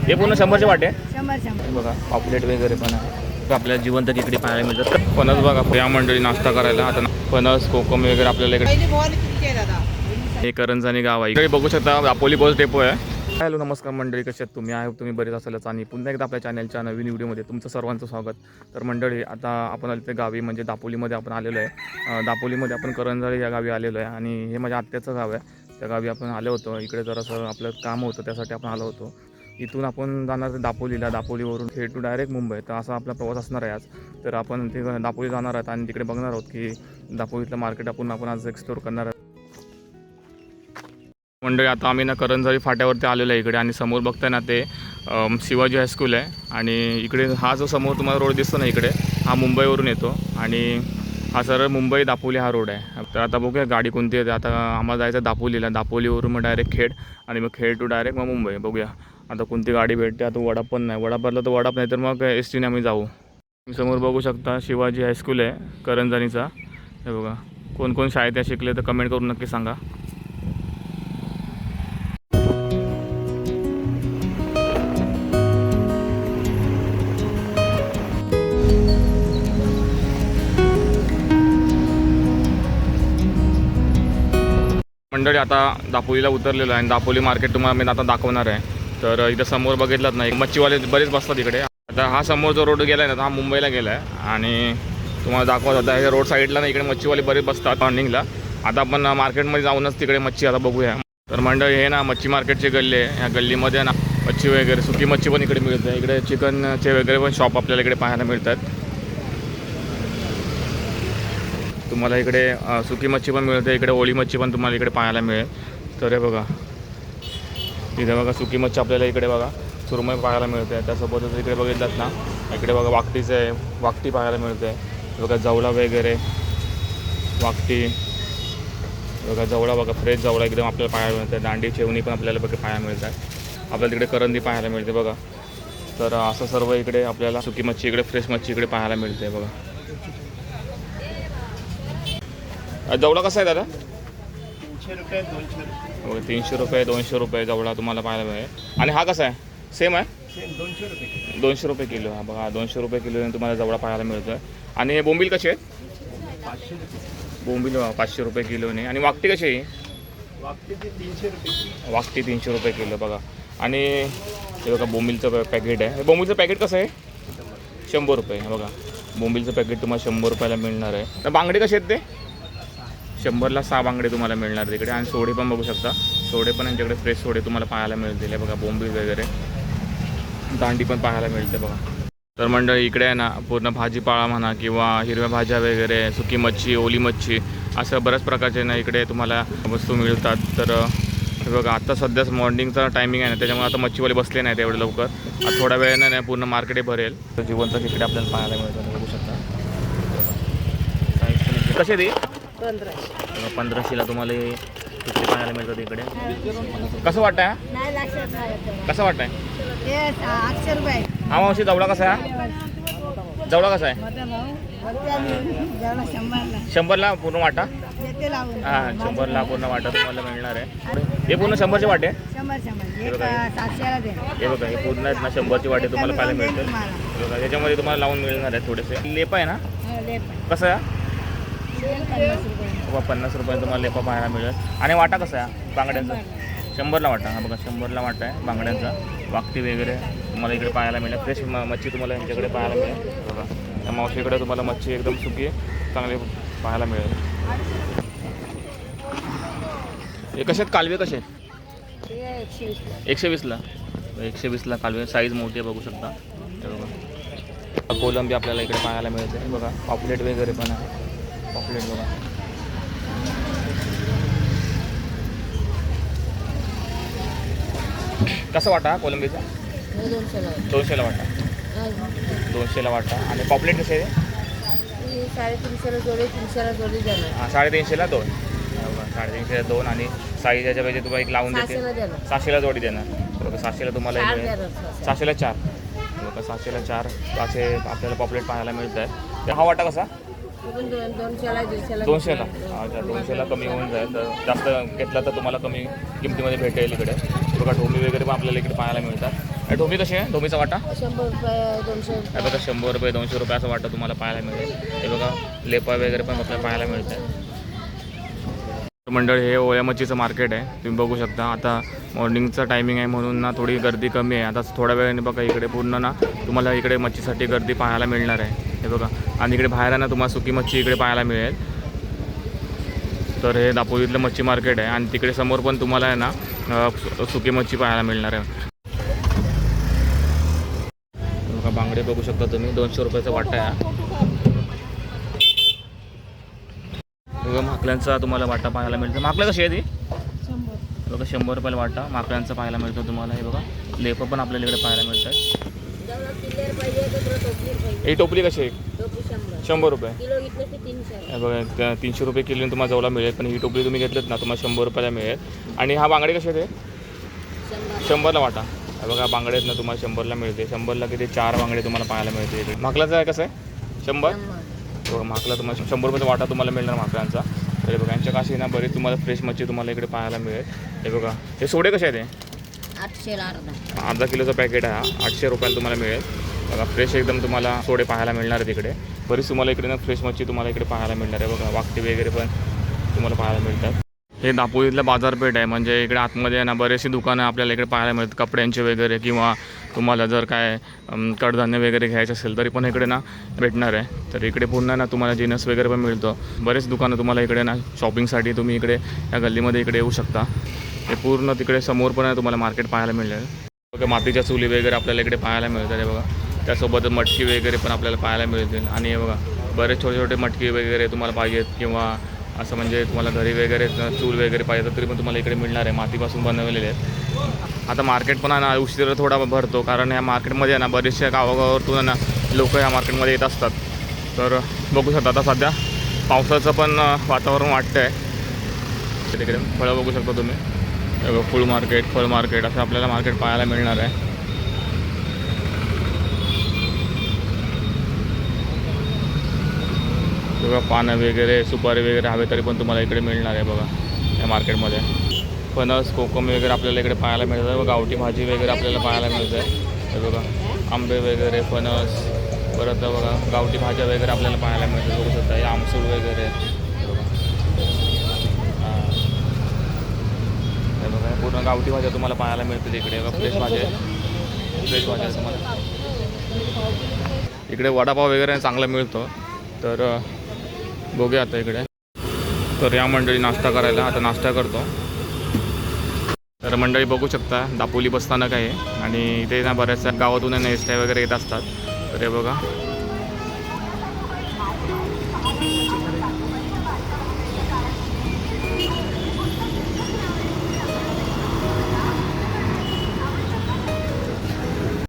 हे पूर्ण 100चे वाटे 100 बघा. पॉपलेट वगैरे पण आहे. आपल्याला जिवंत खेकडी पाहायला मिळतात. फणस बघा, या मंडळी नाश्ता करायला आता फणस कोकम वगैरे आपल्याला इकडे. हे करंजानी गाव आहे. इकडे बघू शकता दापोली बस डेपो आहे. हॅलो नमस्कार मंडळी, कसे आहेत तुम्ही? आहे तुम्ही बरेच असालच आणि पुन्हा एकदा आपल्या चॅनलच्या नवीन व्हिडिओमध्ये तुमचं सर्वांचं स्वागत. तर मंडळी आता आपण आलो ते गावी म्हणजे दापोलीमध्ये आपण आलेलो आहे. दापोलीमध्ये आपण करंजाळी या गावी आलेलो आहे आणि हे माझ्या आत्याचं गाव आहे. त्या गावी आपण आलो होतो. इकडे जरासं आपलं काम होतं त्यासाठी आपण आलो होतो. इथून आपण जाणार दापोलीला, दापोलीवरून थेट टू डायरेक्ट मुंबई. तर असा आपला प्रवास असणार आहे आज. तर आपण ते दापोली जाणार आहोत आणि तिकडे बघणार आहोत की दापोलीतलं मार्केट आपण आज एक्सप्लोर करणार आहोत. मंडळी आता आम्ही ना करंजाळी फाट्यावरती आलेलो आहे इकडे आणि समोर बघताय ना ते शिवाजी हायस्कूल आहे आणि इकडे हा जो समोर तुम्हाला रोड दिसतो ना इकडे, हा मुंबईवरून येतो आणि हा सरळ मुंबई दापोली हा रोड आहे. तर आता बघूया गाडी कोणती येते. आता आम्हाला जायचं दापोलीला, दापोलीवरून मग डायरेक्ट खेड आणि मग खेड टू डायरेक्ट मग मुंबई. बघूया आता कोणती गाडी भेटते. आता वडाप पण नाही, वडाप भरला तर वडाप नाही तर मग एस टीने आम्ही जाऊ. समोर बघू शकता शिवाजी हायस्कूल आहे करंजानीचा. हे बघा, कोण कोण शाळेत शिकले तर कमेंट करून नक्की सांगा. मंडळी आता दापोलीला उतरलेलो आहे आणि दापोली मार्केट तुम्हाला मी आता दाखवणार आहे. तर इथं समोर बघितलात नाही मच्छीवाले बरेच बसतात इकडे. आता हा समोर जो रोड गेला आहे ना हा मुंबईला गेला आहे आणि तुम्हाला दाखवत होता ह्या रोड साईडला ना इकडे मच्छीवाले बरेच बसतात मॉर्निंगला. आता आपण मार्केटमध्ये जाऊनच तिकडे मच्छी आता बघूया. तर मंडळी हे ना मच्छी मार्केटची गल्ली आहे. ह्या गल्लीमध्ये ना मच्छी वगैरे सुकी मच्छी पण इकडे मिळते. इकडे चिकनचे वगैरे पण शॉप आपल्याला इकडे पाहायला मिळतात. तुम्हाला इकडे सुकी मच्छी पण मिळते, इकडे ओळी मच्छी पण तुम्हाला इकडे पाहायला मिळेल. तर हे बघा इथे बघा सुकी मच्छी आपल्याला इकडे बघा सुरमई पाहायला मिळते. त्यासोबतच इकडे बघितलात ना इकडे बघा वाकटीचं आहे, वाकटी पाहायला मिळते. बघा जवळा वगैरे वाकटी बघा, जवळा बघा फ्रेश जवळा एकदम आपल्याला पाहायला मिळते. दांडी चेवणी पण आपल्याला बघा पाहायला मिळतात. आपल्याला तिकडे करंदी पाहायला मिळते बघा. तर असं सर्व इकडे आपल्याला सुकी मच्छी इकडे फ्रेश मच्छी इकडे पाहायला मिळते बघा. जवळा कसा आहे दादा? 300 रुपये 200 रुपये. 300 रुपये 200 रुपये जवळा तुम्हाला पाहायला मिळेल. आणि हा कसा आहे? सेम आहे 200 रुपये. 200 रुपये किलो. हा बघा 200 रुपये किलो तुम्हाला जवळा पाहायला मिळतो आहे. आणि बोंबील कसे आहेत? 500 रुपये. बोंबील 500 रुपये किलोने. आणि वाकटी कशी आहे? वाकटी 300 रुपये. वाकटी 300 रुपये किलो बघा. आणि हे बघा बोंबीलचं पॅकेट आहे. बोंबीलचं पॅकेट कसं आहे? 100 रुपये. बघा बोंबीलचं पॅकेट तुम्हाला 100 रुपयाला मिळणार आहे. तर बांगडे कसे आहेत ते? 100ला 6 बांगडे तुम्हाला मिळणार तिकडे. आणि सोडे पण बघू शकता, सोडे पण यांच्याकडे फ्रेश सोडे तुम्हाला पाहायला मिळतील. हे बघा बोंबील वगैरे दांडी पण पाहायला मिळते बघा. तर मंडळी इकडे आहे ना पूर्ण भाजीपाला म्हणा किंवा हिरव्या भाज्या वगैरे, सुकी मच्छी, ओली मच्छी असं बऱ्याच प्रकारचे ना इकडे तुम्हाला वस्तू मिळतात. तर हे बघा आता सध्याच मॉर्निंगचा टायमिंग आहे ना त्याच्यामुळे आता मच्छीवाले बसले नाहीत एवढे लवकर. आता थोड्या वेळाने नाही पूर्ण मार्केट भरेल. तर जिवंत इकडे आपल्याला पाहायला मिळतं बघू शकता. कसे ते 1500ला तुम्हाला तिकडे पाहायला मिळतात इकडे. कसं वाटतंय? कसं वाटतंय? 800 रुपये. हा मावशी जवळा कसा आहे? जवळा कसा आहे? 100ला पूर्ण वाटा. हां 100ला पूर्ण वाटा तुम्हाला मिळणार आहे. हे पूर्ण 100चे वाटे. हे बघा हे पूर्ण आहेत ना 100ची वाटे तुम्हाला पाहायला मिळतील. बघा याच्यामध्ये तुम्हाला लावून मिळणार आहे थोडेसे. लेपा आहे ना कसं आहे? 50 रुपये तुम्हाला लेपा पाहायला मिळेल. आणि वाटा कसा आहे बांगड्यांचा? 100ला वाटा. हा बघा 100ला वाटा आहे बांगड्यांचा. वाकटी वगैरे तुम्हाला इकडे पाहायला मिळेल. फ्रेश मच्छी तुम्हाला यांच्याकडे पाहायला मिळेल. बघा त्या मावशीकडे तुम्हाला मच्छी एकदम सुकी चांगली पाहायला मिळेल. हे कसे आहेत कालवे? कसे आहेत? 120ला. 120ला कालवे. साईज मोठी आहे बघू शकता. हे बघा कोलंबी आपल्याला इकडे पाहायला मिळते. बघा पॉपलेट वगैरे पण आहे. पॉपलेट बघा कसं वाटा कोलंबीचा? 200ला वाटा. 200ला वाटा. आणि पॉपलेट कसे आहे? 350 जोडी 300 जोडी देणार. हां 350ला 2. 350ला 2 आणि साईज याच्या पाहिजे तुम्हाला एक लावून देते. 600ला जोडी देणार. बघा 600ला तुम्हाला 600ला 4. बघा 600ला 4 असे आपल्याला पॉपलेट पाहायला मिळत आहे. हा वाटा कसा? तो पण 200ला 150ला 200ला अच्छा 200ला कमी होऊन जाईल तर जास्त घेतला तर तुम्हाला कमी किमतीमध्ये भेटेल इकडे. बघा ढोमी वगैरे पण आपल्याला इकडे पाहायला मिळतात. आणि ढोमी कशी आहे ढोमीचा वाटा? 100 रुपये 200 हे रुपये. बघा 100 रुपये 200 रुपये असं वाटतं तुम्हाला पाहायला मिळेल. हे बघा लेपा वगैरे पण आपल्याला पाहायला मिळतात. मंडळ हे ओळ्या मच्छीचं मार्केट आहे. तुम्ही बघू शकता आता मॉर्निंगचा टायमिंग आहे म्हणून ना थोडी गर्दी कमी आहे. आता थोड्या वेळाने बघा इकडे पूर्ण ना तुम्हाला इकडे मच्छीसाठी गर्दी पाहायला मिळणार आहे. हे बघा आणि इकडे बाहेर ना तुम्हाला सुकी मच्छी इकडे पाहायला मिळेल. तर हे दापोलीतलं मच्छी मार्केट आहे आणि तिकडे समोर पण तुम्हाला आहे ना सुकी मच्छी पाहायला मिळणार आहे. बघा बांगडे बघू शकता तुम्ही 200 रुपयाचा वाटा आहे. बघा माकल्यांचा तुम्हाला वाटा पाहायला मिळतो. माकलं कशी आहे ती? 100 बघा 100 रुपयाला वाटा माकड्यांचा पाहायला मिळतो तुम्हाला. हे बघा लेपं पण आपल्याला इकडे पाहायला मिळतात. ही टोपली कशी आहे? 100 रुपये. किलो घेतलं की 300. हे बघा 300 रुपये किलोने तुम्हाला जवळला मिळेल. पण ही टोपली तुम्ही घेतलीत ना तुम्हाला 100 रुपयाला मिळेल. आणि हा बांगडे कसे आहे ते? 100ला वाटा. हे बघा बांगडे आहेत ना तुम्हाला 100ला मिळते. 100ला किती 4 बांगडे तुम्हाला पाहायला मिळते इकडे. माकलाचं आहे कसं आहे? 100. बघा माकला तुम्हाला 100 रुपयाचा वाटा तुम्हाला मिळणार माकडांचा. तर बघा यांच्या काशी ना बरीच तुम्हाला फ्रेश मच्छी तुम्हाला इकडे पाहायला मिळेल. हे बघा हे सोडे कसे आहे ते? 800ला अर्धा किलोचं पॅकेट आहे. 800 रुपयाला तुम्हाला मिळेल. बघा फ्रेश एकदम तुम्हाला सोडे पाहायला मिळणार आहे तिकडे. बरीच तुम्हाला इकडे ना फ्रेश मच्छी तुम्हाला इकडे पाहायला मिळणार आहे. बघा वाकटी वगैरे पण तुम्हाला पाहायला मिळतात. हे दापोलीतलं बाजारपेठ आहे. म्हणजे इकडे आतमध्ये ना बरेचशी दुकानं आपल्याला इकडे पाहायला मिळतात कपड्यांचे वगैरे किंवा तुम्हाला जर काय कडधान्य वगैरे घ्यायचं असेल तरी पण इकडे ना भेटणार आहे. तर इकडे पुन्हा ना तुम्हाला जिनस वगैरे पण मिळतो. बरेच दुकानं तुम्हाला इकडे ना शॉपिंगसाठी तुम्ही इकडे या गल्लीमध्ये इकडे येऊ शकता. हे पूर्ण तिकडे समोर पण तुम्हाला मार्केट पाहायला मिळेल. बघा मातीच्या चुली वगैरे आपल्याला इकडे पाहायला मिळतात. हे बघा त्यासोबत मटकी वगैरे पण आपल्याला पाहायला मिळतील. आणि हे बघा बरेच छोटे छोटे मटकी वगैरे तुम्हाला पाहिजेत किंवा असं म्हणजे तुम्हाला घरी वगैरे चूल वगैरे पाहिजे तरी पण तुम्हाला इकडे मिळणार आहे. मातीपासून बनवलेले आहेत. आता मार्केट पण ना उशिरा थोडा भरतो कारण ह्या मार्केटमध्ये ना बरेचशा गावागावावरतून ना लोक ह्या मार्केटमध्ये येत असतात. तर बघू शकता आता सध्या पावसाचं पण वातावरण वाटतं आहे. तिकडे फळं बघू शकता तुम्ही. फूल मार्केट फळ मार्केट असं आपल्याला मार्केट पाहायला मिळणार आहे. बघा पानं वगैरे सुपारी वगैरे हवे तरी पण तुम्हाला इकडे मिळणार आहे. बघा या मार्केटमध्ये फणस कोकम वगैरे आपल्याला इकडे पाहायला मिळतं. बघा गावठी भाजी वगैरे आपल्याला पाहायला मिळतं आहे. हे बघा आंबे वगैरे फणस परत बघा गावठी भाज्या वगैरे आपल्याला पाहायला मिळतात. बघू शकता हे आमसूल वगैरे. हे बघा पूर्ण गावठी भाज्या तुम्हाला पाहायला मिळतील इकडे. बघा फ्रेश भाज्या तुम्हाला इकडे वडापाव वगैरे चांगला मिळतो. तर बघूया आता इकडे. तर या मंडळी नाश्ता करायला आता नाश्ता करतो. तर मंडळी बघू शकता दापोली बसस्थानक आहे आणि इथे ना बऱ्याचशा गावातून एसट्या वगैरे येत असतात. तर हे बघा